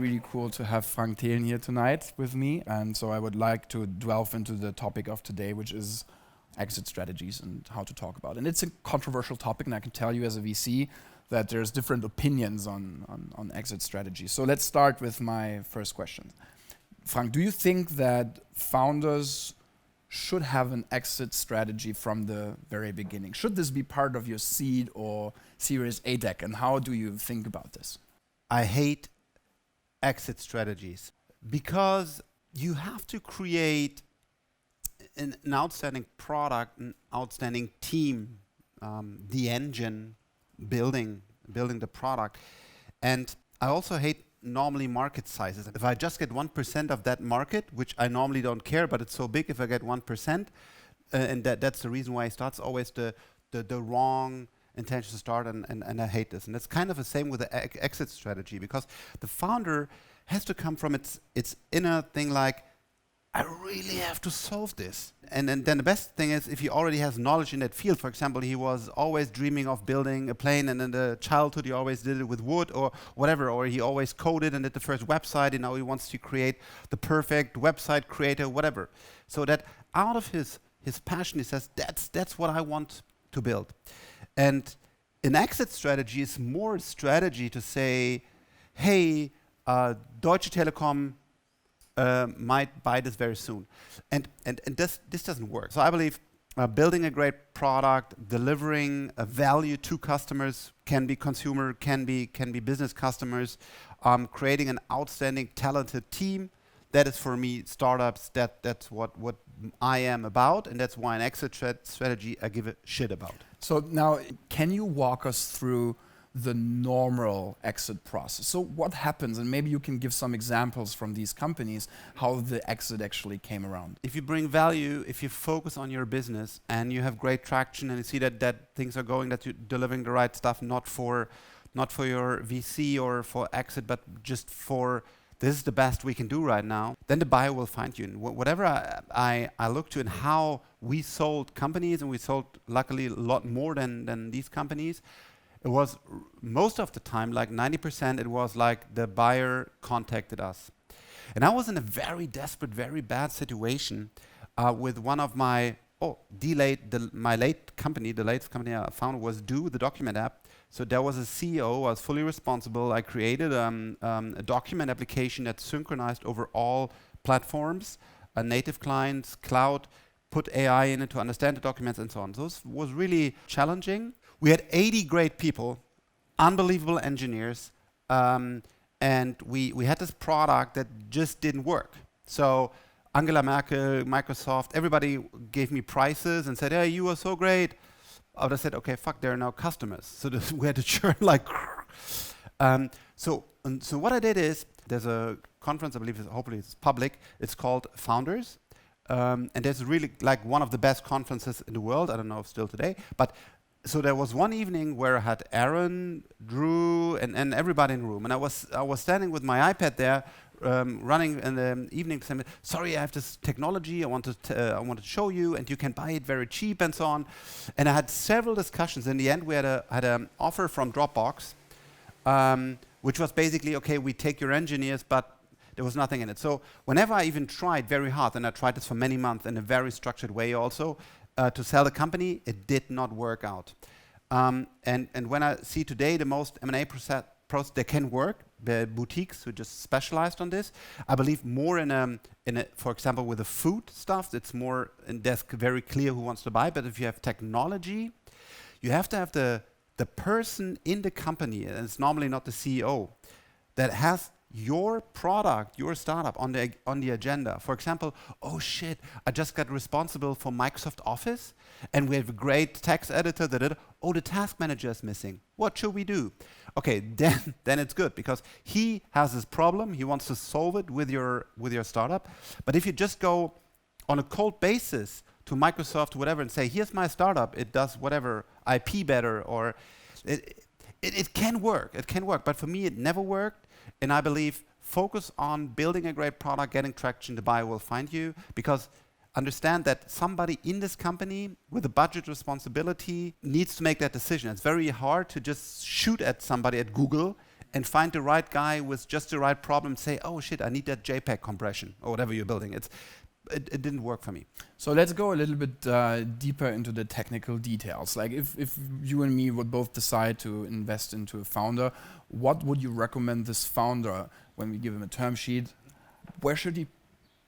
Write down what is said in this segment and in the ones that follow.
really cool to have Frank Thelen here tonight with me. And so I would like to delve into the topic of today, which is exit strategies and how to talk about it. And it's a controversial topic, and I can tell you as a VC that there's different opinions on exit strategies. So let's start with my first question. Frank, do you think that founders should have an exit strategy from the very beginning? Should this be part of your seed or Series A deck? And how do you think about this? I hate exit strategies because you have to create an outstanding product, an outstanding team, the engine, building the product. And I also hate normally market sizes. If I just get 1% of that market, which I normally don't care, but it's so big if I get 1%, and that's the reason why I start. It's always the wrong intention to start, and I hate this. And it's kind of the same with the exit strategy, because the founder has to come from its inner thing like, I really have to solve this. And then the best thing is if he already has knowledge in that field. For example, he was always dreaming of building a plane, and in the childhood he always did it with wood or whatever, or he always coded and did the first website, and now he wants to create the perfect website creator, whatever. So that out of his passion, he says, that's what I want to build. And an exit strategy is more a strategy to say, hey, Deutsche Telekom might buy this very soon. And this doesn't work. So I believe building a great product, delivering a value to customers, can be consumer, can be business customers, creating an outstanding, talented team. That is, for me, startups. That's what I am about, and that's why an exit strategy I give a shit about. So now, can you walk us through the normal exit process? So what happens, and maybe you can give some examples from these companies, how the exit actually came around. If you bring value, if you focus on your business and you have great traction and you see that things are going, that you're delivering the right stuff, not for your VC or for exit, but just for this is the best we can do right now, then the buyer will find you. And whatever I look to and how we sold companies, and we sold luckily a lot more than these companies, it was most of the time, like 90%, it was like the buyer contacted us. And I was in a very desperate, very bad situation with one of my, my latest company I founded was Do, the document app. So there was a CEO, I was fully responsible. I created a document application that synchronized over all platforms, native clients, cloud, put AI in it to understand the documents and so on. So this was really challenging. We had 80 great people, unbelievable engineers, and we had this product that just didn't work. So Angela Merkel, Microsoft, everybody gave me prices and said, hey, you are so great. I would have said, okay, fuck, there are no customers. So we had to churn like, so what I did is, there's a conference, I believe, hopefully it's public, it's called Founders. And there's really like one of the best conferences in the world. I don't know if still today, but so there was one evening where I had Aaron, Drew, and everybody in the room, and I was standing with my iPad there, running in the evening. Saying, sorry, I have this technology I want to show you, and you can buy it very cheap and so on. And I had several discussions. In the end, we had an offer from Dropbox, which was basically, okay, we take your engineers, but there was nothing in it. So whenever I even tried very hard, and I tried this for many months in a very structured way also, to sell the company, it did not work out. And when I see today the most M&A process, they can work. The boutiques who just specialized on this. I believe more in a, for example, with the food stuff, it's more, and that's very clear who wants to buy. But if you have technology, you have to have the person in the company, and it's normally not the CEO, that has your product, your startup on the agenda. For example, oh shit, I just got responsible for Microsoft Office, and we have a great text editor that the task manager is missing. What should we do? Okay, then it's good, because he has this problem, he wants to solve it with your startup. But if you just go on a cold basis to Microsoft, whatever, and say, here's my startup, it does whatever, IP better, or it can work, but for me it never worked. And I believe focus on building a great product, getting traction, the buyer will find you, because understand that somebody in this company with a budget responsibility needs to make that decision. It's very hard to just shoot at somebody at Google and find the right guy with just the right problem, say, oh shit, I need that JPEG compression or whatever you're building. It didn't work for me. So let's go a little bit deeper into the technical details. Like if you and me would both decide to invest into a founder, what would you recommend this founder, when we give him a term sheet, where should he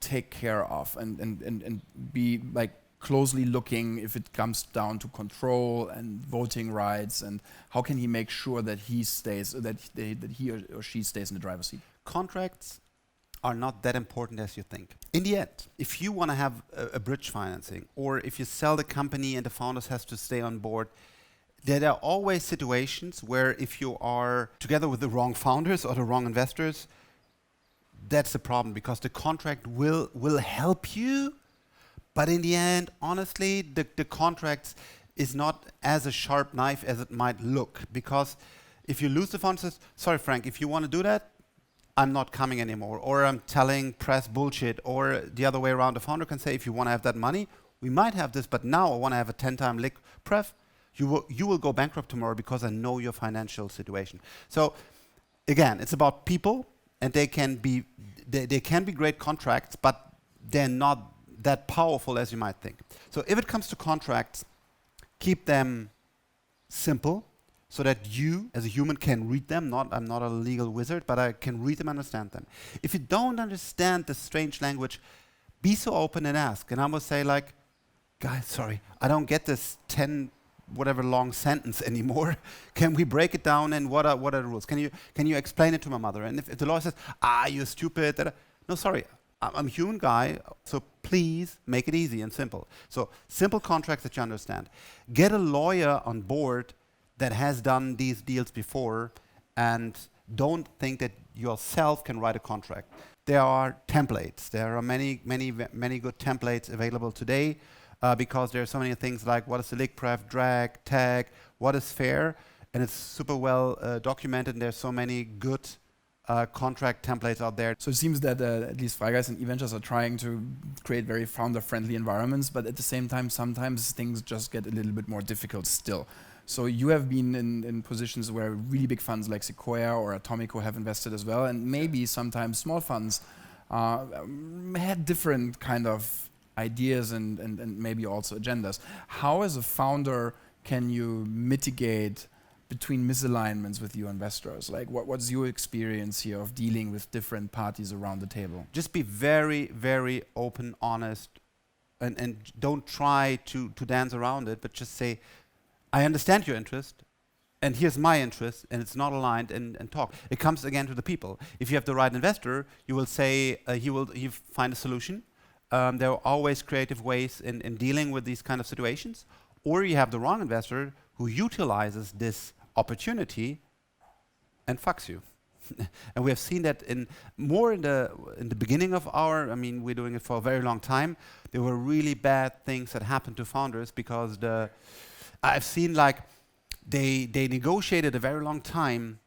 take care of and be like closely looking if it comes down to control and voting rights, and how can he make sure that he stays, that he or she stays in the driver's seat? Contracts are not that important as you think. In the end, if you want to have a bridge financing, or if you sell the company and the founders has to stay on board, there are always situations where if you are together with the wrong founders or the wrong investors, that's the problem, because the contract will help you, but in the end, honestly, the contract is not as a sharp knife as it might look, because if you lose the fund, says, sorry Frank, if you want to do that, I'm not coming anymore, or I'm telling press bullshit, or the other way around, the founder can say, if you want to have that money, we might have this, but now I want to have a 10-time lick pref, you will go bankrupt tomorrow because I know your financial situation. So again, it's about people, and they can be great contracts, but they're not that powerful as you might think. So if it comes to contracts, keep them simple so that you as a human can read them. I'm not a legal wizard, but I can read them and understand them. If you don't understand the strange language, be so open and ask. And I will say like, guys, sorry, I don't get this 10 whatever long sentence anymore. Can we break it down, and what are the rules? Can you explain it to my mother? And if the lawyer says, you're stupid, no, sorry, I'm a human guy, so please make it easy and simple. So simple contracts that you understand. Get a lawyer on board that has done these deals before, and don't think that yourself can write a contract. There are templates. There are many good templates available today, because there are so many things like what is the lick pref, drag, tag, what is fair, and it's super well documented, and there's so many good contract templates out there. So it seems that at least Freigeist and e.ventures are trying to create very founder-friendly environments, but at the same time, sometimes things just get a little bit more difficult still. So you have been in positions where really big funds like Sequoia or Atomico have invested as well, and maybe sometimes small funds had different kind of ideas and maybe also agendas. How as a founder can you mitigate between misalignments with your investors? Like what's your experience here of dealing with different parties around the table? Just be very, very open, honest, and don't try to dance around it, but just say, I understand your interest, and here's my interest, and it's not aligned, and talk. It comes again to the people. If you have the right investor, you will say, he find a solution. There are always creative ways in dealing with these kind of situations. Or you have the wrong investor who utilizes this opportunity and fucks you. And we have seen that in the beginning of we're doing it for a very long time. There were really bad things that happened to founders because I've seen like they negotiated a very long time,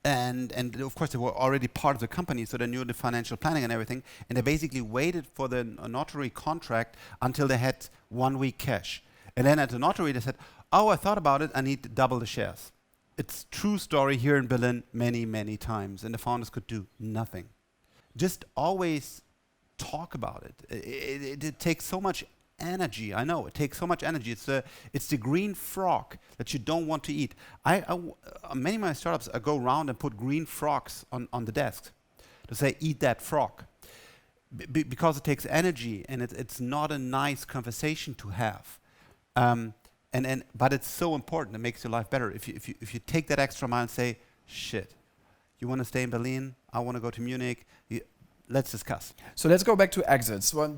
and of course they were already part of the company, so they knew the financial planning and everything, and they basically waited for the notary contract until they had 1 week cash. And then at the notary they said, oh, I thought about it, I need to double the shares. It's true story here in Berlin many times, and the founders could do nothing. Just always talk about it. It takes so much energy. I know it takes so much energy. It's the green frog that you don't want to eat. Many of my startups, I go around and put green frogs on the desk to say, eat that frog, because it takes energy, and it's not a nice conversation to have. But it's so important. It makes your life better. If you take that extra mile and say, shit, you want to stay in Berlin? I want to go to Munich. Let's discuss. So let's go back to exits. Well,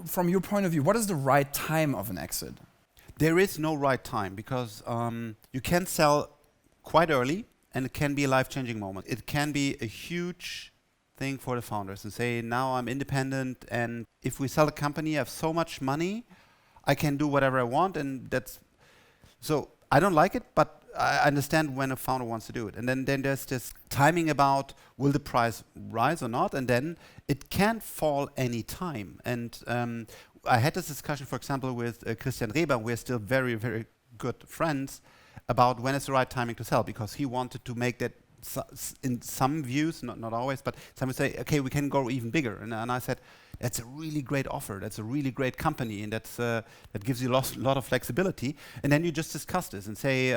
from your point of view, what is the right time of an exit? There is no right time, because you can sell quite early, and it can be a life-changing moment. It can be a huge thing for the founders and say, now I'm independent, and if we sell the company, I have so much money, I can do whatever I want, and so I don't like it, but I understand when a founder wants to do it. And then there's this timing about, will the price rise or not? And then it can fall any time. And I had this discussion, for example, with Christian Miele. We're still very good friends about when is the right timing to sell, because he wanted to make that in some views, not always, but some would say, okay, we can go even bigger. And I said, that's a really great offer. That's a really great company, and that gives you a lot of flexibility. And then you just discuss this and say,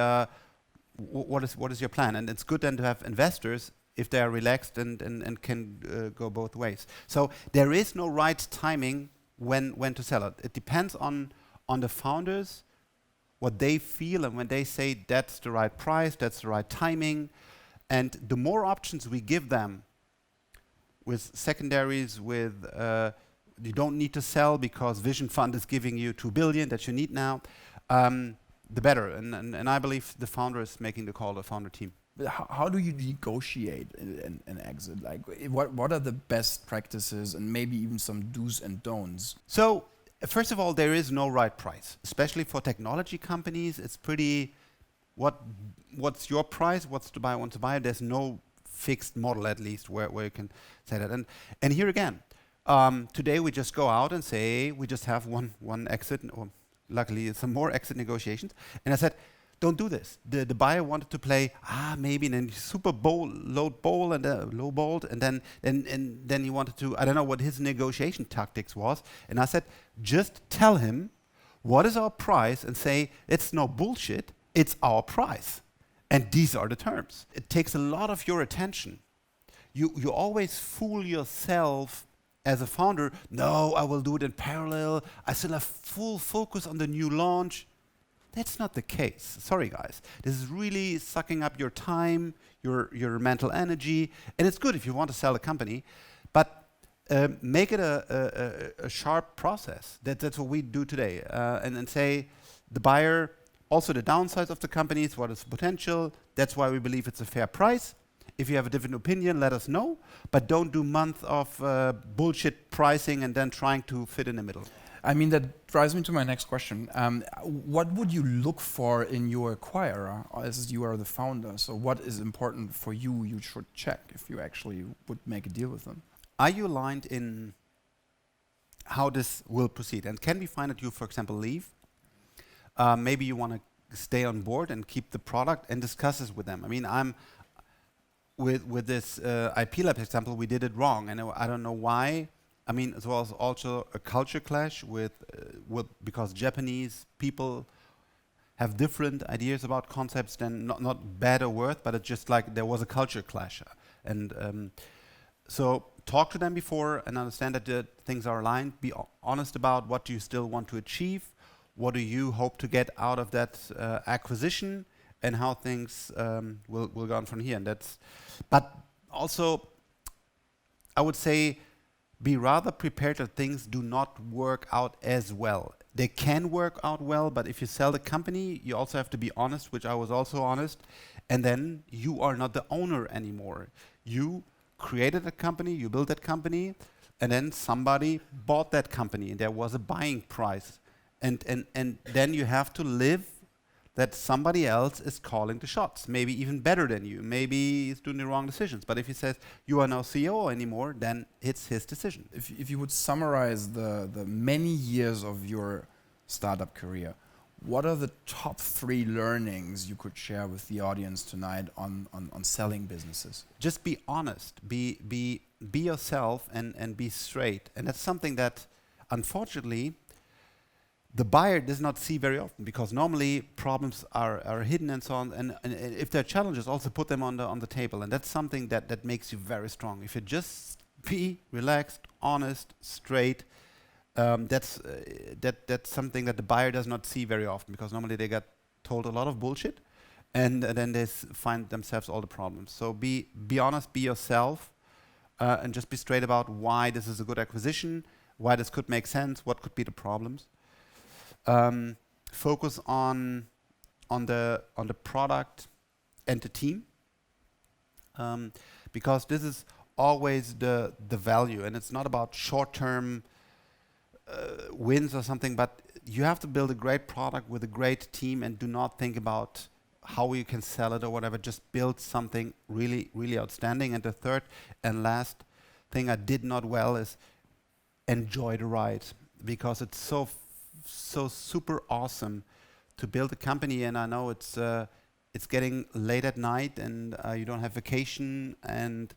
what is your plan? And it's good then to have investors if they are relaxed and can go both ways. So there is no right timing when to sell it. It depends on the founders, what they feel, and when they say that's the right price, that's the right timing. And the more options we give them with secondaries, with you don't need to sell because Vision Fund is giving you 2 billion that you need now, the better. And I believe the founder is making the call, the founder team. But how do you negotiate an exit? Like, what are the best practices and maybe even some do's and don'ts? So, first of all, there is no right price. Especially for technology companies, it's pretty, what's your price, what's the buyer want to buy? There's no fixed model, at least, where you can say that. And here again, today we just go out and say, we just have one exit, or luckily some more exit negotiations. And I said, don't do this. The buyer wanted to play maybe, and then super low ball and low ball, and then he wanted to, I don't know what his negotiation tactics was, and I said, just tell him what is our price and say it's no bullshit, it's our price, and these are the terms. It takes a lot of your attention. You always fool yourself as a founder. No, I will do it in parallel. I still have full focus on the new launch. That's not the case. Sorry, guys. This is really sucking up your time, your mental energy, and it's good if you want to sell a company, but make it a sharp process. That's what we do today, and then say the buyer, also the downsides of the companies, what is the potential. That's why we believe it's a fair price. If you have a different opinion, let us know, but don't do months of bullshit pricing and then trying to fit in the middle. I mean, that drives me to my next question. What would you look for in your acquirer as you are the founder? So what is important for you should check if you actually would make a deal with them? Are you aligned in how this will proceed? And can we find that you, for example, leave? Maybe you want to stay on board and keep the product and discuss this with them. I mean, with this IP Lab example, we did it wrong, and I don't know why. I mean, it was also a culture clash because Japanese people have different ideas about concepts than not bad or worse, but it's just like there was a culture clash. And so talk to them before and understand that the things are aligned. Be honest about what you still want to achieve, what do you hope to get out of that acquisition, and how things will go on from here. And but also, I would say, be rather prepared that things do not work out as well. They can work out well, but if you sell the company, you also have to be honest, which I was also honest, and then you are not the owner anymore. You created a company, you built that company, and then somebody bought that company, and there was a buying price. And then you have to live that somebody else is calling the shots, maybe even better than you. Maybe he's doing the wrong decisions. But if he says, you are no CEO anymore, then it's his decision. If you would summarize the many years of your startup career, what are the top 3 learnings you could share with the audience tonight on selling businesses? Just be honest, be yourself and be straight. And that's something that, unfortunately, the buyer does not see very often, because normally problems are hidden and so on, and if there are challenges, also put them on the table, and that's something that makes you very strong. If you just be relaxed, honest, straight, that's something that the buyer does not see very often, because normally they get told a lot of bullshit, and then they find themselves all the problems. So be honest, be yourself, and just be straight about why this is a good acquisition, why this could make sense, what could be the problems. Focus on the product and the team, because this is always the value, and it's not about short-term wins or something, but you have to build a great product with a great team, and do not think about how you can sell it or whatever. Just build something really, really outstanding. And the third and last thing I did not well is enjoy the ride, because it's so super awesome to build a company. And I know it's it's getting late at night, and you don't have vacation, and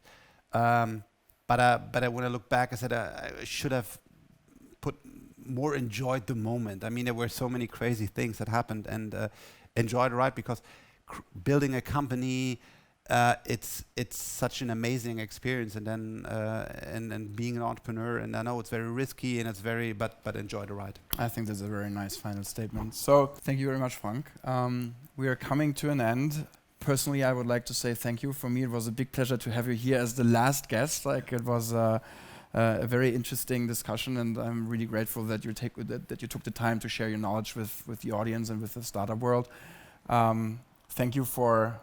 but when I look back, I said I should have more enjoyed the moment. I mean, there were so many crazy things that happened, and enjoyed the ride, because building a company, it's such an amazing experience, and then and being an entrepreneur, and I know it's very risky, and it's very, but enjoy the ride. I think that's a very nice final statement. So thank you very much, Frank. We are coming to an end. Personally, I would like to say thank you. For me, it was a big pleasure to have you here as the last guest. Like, it was a very interesting discussion, and I'm really grateful that you took the time to share your knowledge with the audience and with the startup world. Thank you for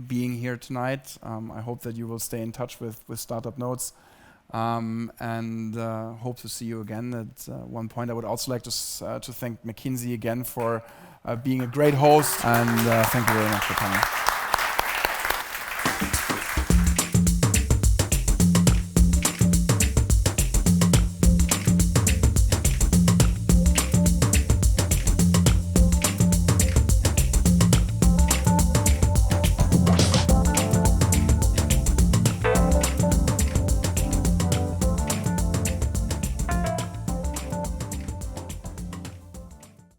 being here tonight. I hope that you will stay in touch with Startup Notes, and hope to see you again at one point. I would also like to thank McKinsey again for being a great host, and thank you very much for coming.